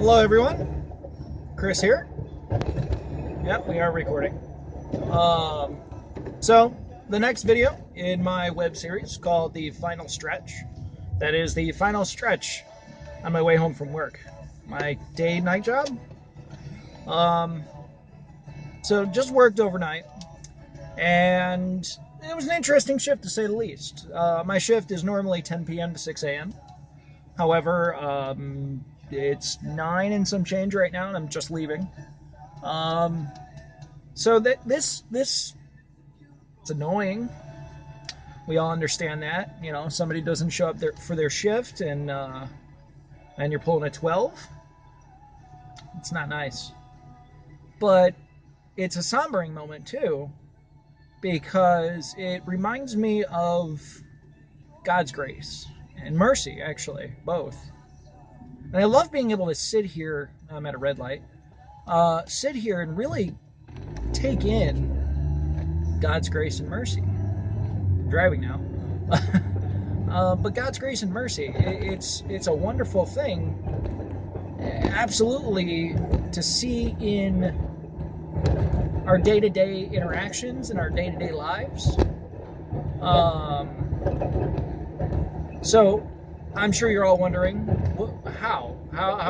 Hello everyone, Chris here. Yep, we are recording. Um, so, the next video in my web series called The Final Stretch. That is the final stretch on my way home from work. My day-night job. So just worked overnight, and it was an interesting shift to say the least. My shift is normally 10 p.m. to 6 a.m. However, it's 9 and some change right now, and I'm just leaving. So this it's annoying. We all understand that. You know, somebody doesn't show up for their shift, and you're pulling a 12. It's not nice. But it's a sombering moment too, because it reminds me of God's grace and mercy, actually, both. And I love being able to sit here. I'm at a red light. Sit here and really take in God's grace and mercy. I'm driving now. But God's grace and mercy, it's a wonderful thing, absolutely, to see in our day-to-day interactions and our day-to-day lives. So I'm sure you're all wondering, how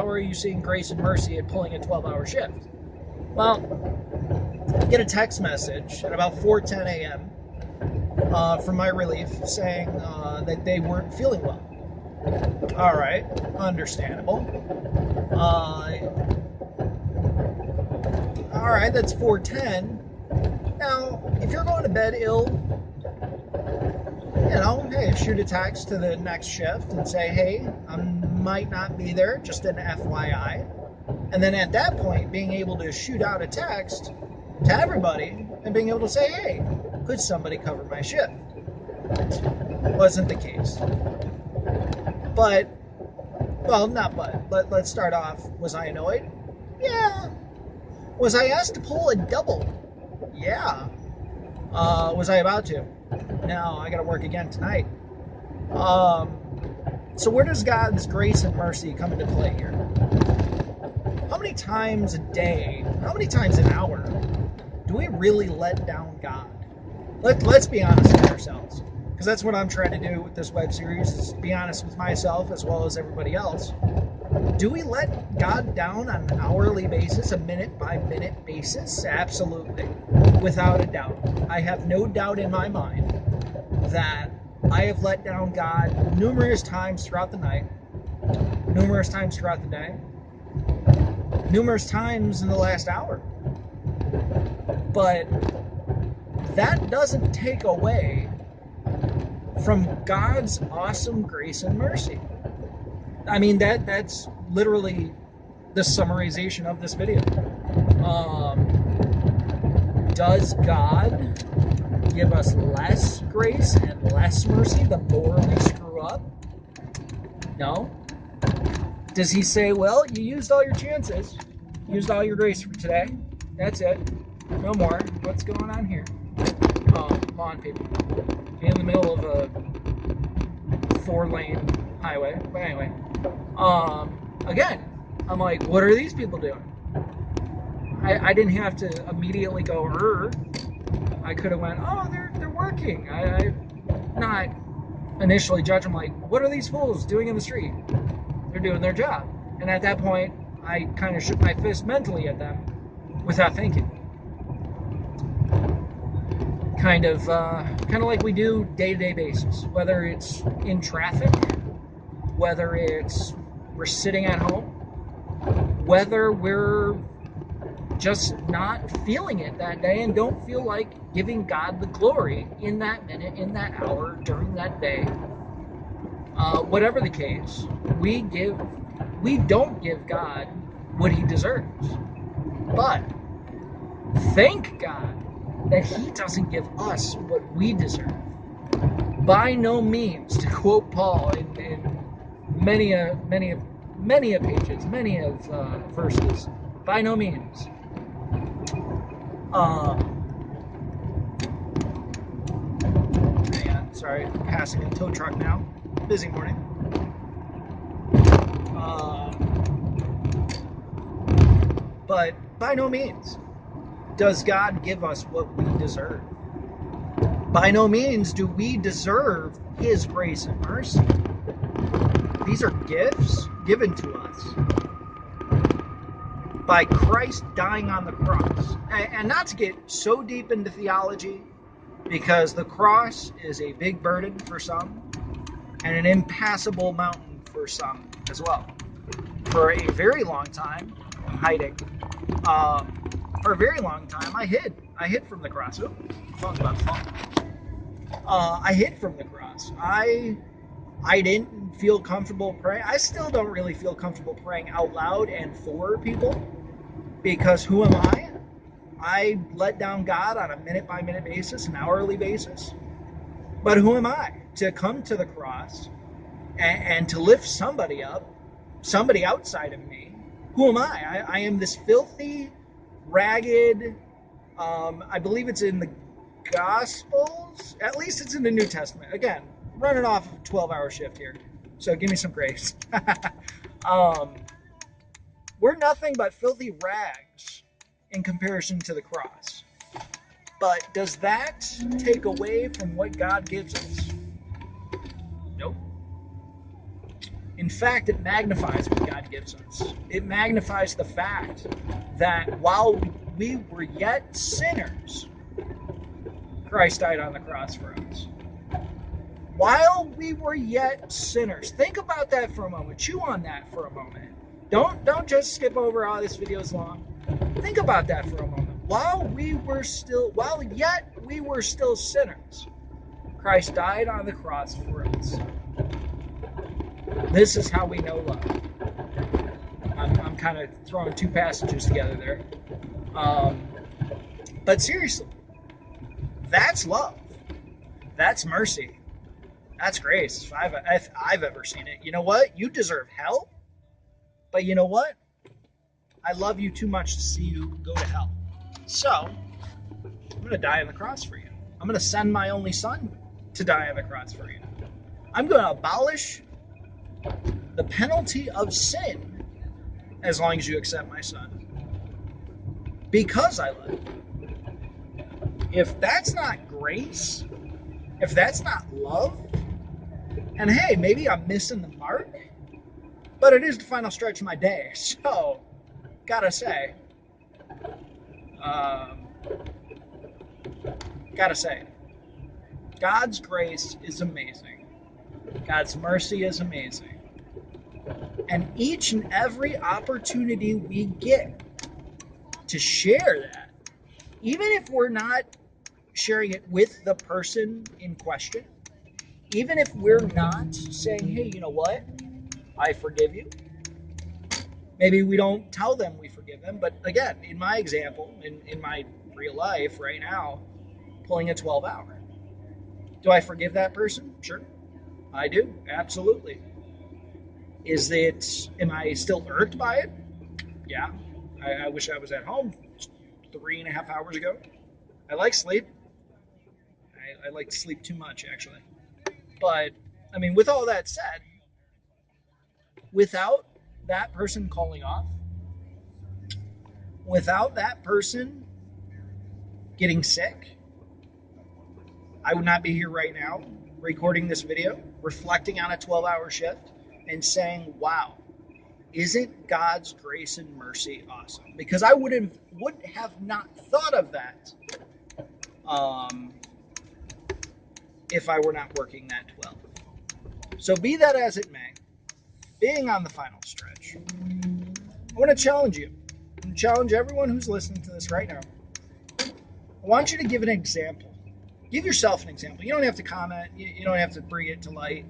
are you seeing grace and mercy at pulling a 12-hour shift? Well, I get a text message at about 4:10 a.m. From my relief saying that they weren't feeling well. All right, understandable. All right, that's 4:10. Now, if you're going to bed ill, hey, shoot a text to the next shift and say, hey, I might not be there, just an FYI. And then at that point, being able to shoot out a text to everybody and being able to say, hey, could somebody cover my shift? Wasn't the case. But, well, not but. Let's start off. Was I annoyed? Yeah. Was I asked to pull a double? Yeah. Was I about to? No, I gotta work again tonight. So where does God's grace and mercy come into play here? How many times a day, how many times an hour do we really let down God? Let's be honest with ourselves, because that's what I'm trying to do with this web series, is be honest with myself as well as everybody else. Do we let God down on an hourly basis, a minute-by-minute basis? Absolutely, without a doubt. I have no doubt in my mind that I have let down God numerous times throughout the night, numerous times throughout the day, numerous times in the last hour. But that doesn't take away from God's awesome grace and mercy. I mean, that's literally the summarization of this video. Does God give us less grace and less mercy the more we screw up? No. Does he say, well, you used all your chances, used all your grace for today, that's it, no more, what's going on here? Oh, come on, people. Be in the middle of a 4-lane highway. But anyway, again, I'm like, what are these people doing? I didn't have to immediately go, I could have went, oh, they're working. I not initially judge them like, what are these fools doing in the street? They're doing their job. And at that point, I kind of shook my fist mentally at them without thinking. Kind of like we do day-to-day basis, whether it's in traffic, whether we're sitting at home, whether we're just not feeling it that day and don't feel like giving God the glory in that minute, in that hour, during that day. Whatever the case, we don't give God what he deserves. But thank God that he doesn't give us what we deserve. By no means, to quote Paul in many pages, many verses, by no means. Hang on, sorry, passing a tow truck now. Busy morning. But by no means does God give us what we deserve. By no means do we deserve his grace and mercy. These are gifts given to us by Christ dying on the cross. And not to get so deep into theology, because the cross is a big burden for some and an impassable mountain for some as well. For a very long time, I'm hiding. For a very long time, I hid. I hid from the cross. Oh, phone's about to fall. I hid from the cross. I didn't feel comfortable praying. I still don't really feel comfortable praying out loud and for people, because who am I? I let down God on a minute-by-minute basis, an hourly basis. But who am I to come to the cross and to lift somebody up, somebody outside of me? Who am I? I am this filthy, ragged, I believe it's in the Gospels, at least it's in the New Testament. Again, running off of a 12-hour shift here, so give me some grace. We're nothing but filthy rags in comparison to the cross. But does that take away from what God gives us? Nope. In fact, it magnifies what God gives us. It magnifies the fact that while we were yet sinners, Christ died on the cross for us. While we were yet sinners. Think about that for a moment. Chew on that for a moment. Don't just skip over, oh, this video is long. Think about that for a moment. While yet we were still sinners, Christ died on the cross for us. This is how we know love. I'm kind of throwing two passages together there. But seriously, that's love. That's mercy. That's grace. If I've ever seen it. You know what? You deserve hell. But you know what? I love you too much to see you go to hell. So, I'm going to die on the cross for you. I'm going to send my only son to die on the cross for you. I'm going to abolish the penalty of sin as long as you accept my son. Because I love you. If that's not grace, if that's not love, and hey, maybe I'm missing the mark, but it is the final stretch of my day, so gotta say, God's grace is amazing. God's mercy is amazing. And each and every opportunity we get to share that, even if we're not sharing it with the person in question, even if we're not saying, hey, you know what? I forgive you. Maybe we don't tell them we forgive them. But again, in my example, in my real life right now, pulling a 12-hour. Do I forgive that person? Sure. I do. Absolutely. Am I still irked by it? Yeah. I wish I was at home 3.5 hours ago. I like sleep. I like to sleep too much, actually. But, I mean, with all that said, without that person calling off, without that person getting sick, I would not be here right now recording this video, reflecting on a 12-hour shift, and saying, wow, isn't God's grace and mercy awesome? Because I would have not thought of that if I were not working that 12. So be that as it may, being on the final stretch, I want to challenge you. I want to challenge everyone who's listening to this right now. I want you to give an example. Give yourself an example. You don't have to comment. You don't have to bring it to light,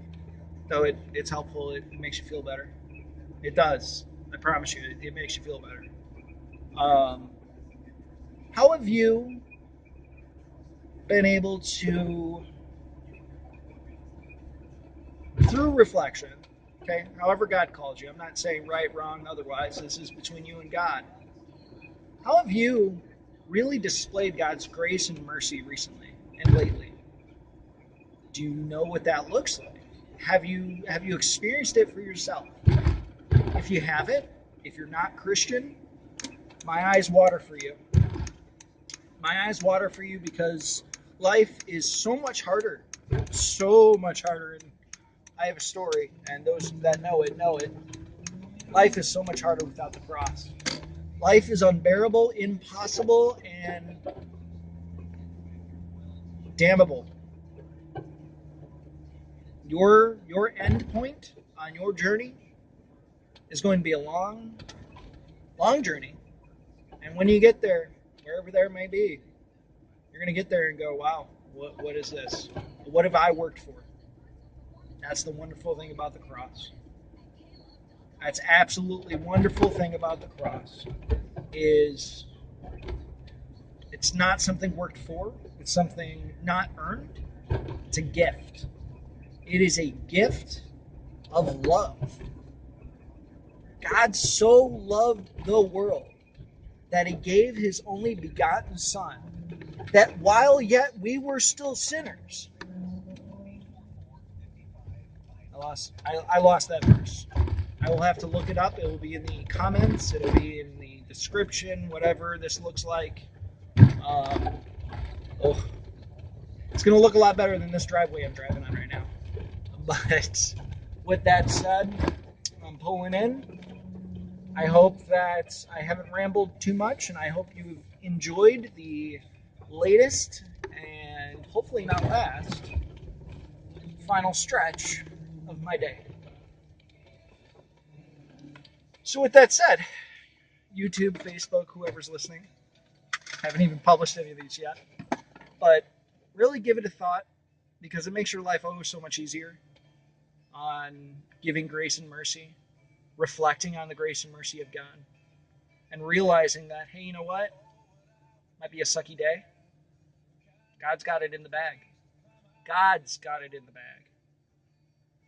though it's helpful. It makes you feel better. It does. I promise you, it makes you feel better. How have you been able to, through reflection, okay, however God called you, I'm not saying right, wrong, otherwise, this is between you and God. How have you really displayed God's grace and mercy recently and lately? Do you know what that looks like? Have you experienced it for yourself? If you haven't, if you're not Christian, My eyes water for you. My eyes water for you because life is so much harder. So much harder. And I have a story, and those that know it know it. Life is so much harder without the cross. Life is unbearable, impossible, and damnable. Your end point on your journey is going to be a long, long journey. And when you get there, wherever there may be, you're going to get there and go, wow, what is this? What have I worked for? That's the wonderful thing about the cross. That's absolutely wonderful thing about the cross is it's not something worked for. It's something not earned. It's a gift. It is a gift of love. God so loved the world that he gave his only begotten Son, that while yet we were still sinners, I lost that verse. I will have to look it up. It will be in the comments. It'll be in the description, whatever this looks like. Oh, it's going to look a lot better than this driveway I'm driving on right now. But with that said, I'm pulling in. I hope that I haven't rambled too much, and I hope you've enjoyed the latest and hopefully not last final stretch of my day. So with that said, YouTube, Facebook, whoever's listening, I haven't even published any of these yet, but really give it a thought because it makes your life so much easier on giving grace and mercy, reflecting on the grace and mercy of God, and realizing that, hey, you know what? Might be a sucky day. God's got it in the bag. God's got it in the bag.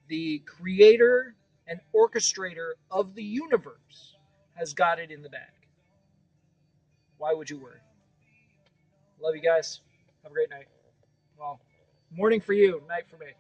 The creator and orchestrator of the universe has got it in the bag. Why would you worry? Love you guys. Have a great night. Well, morning for you, night for me.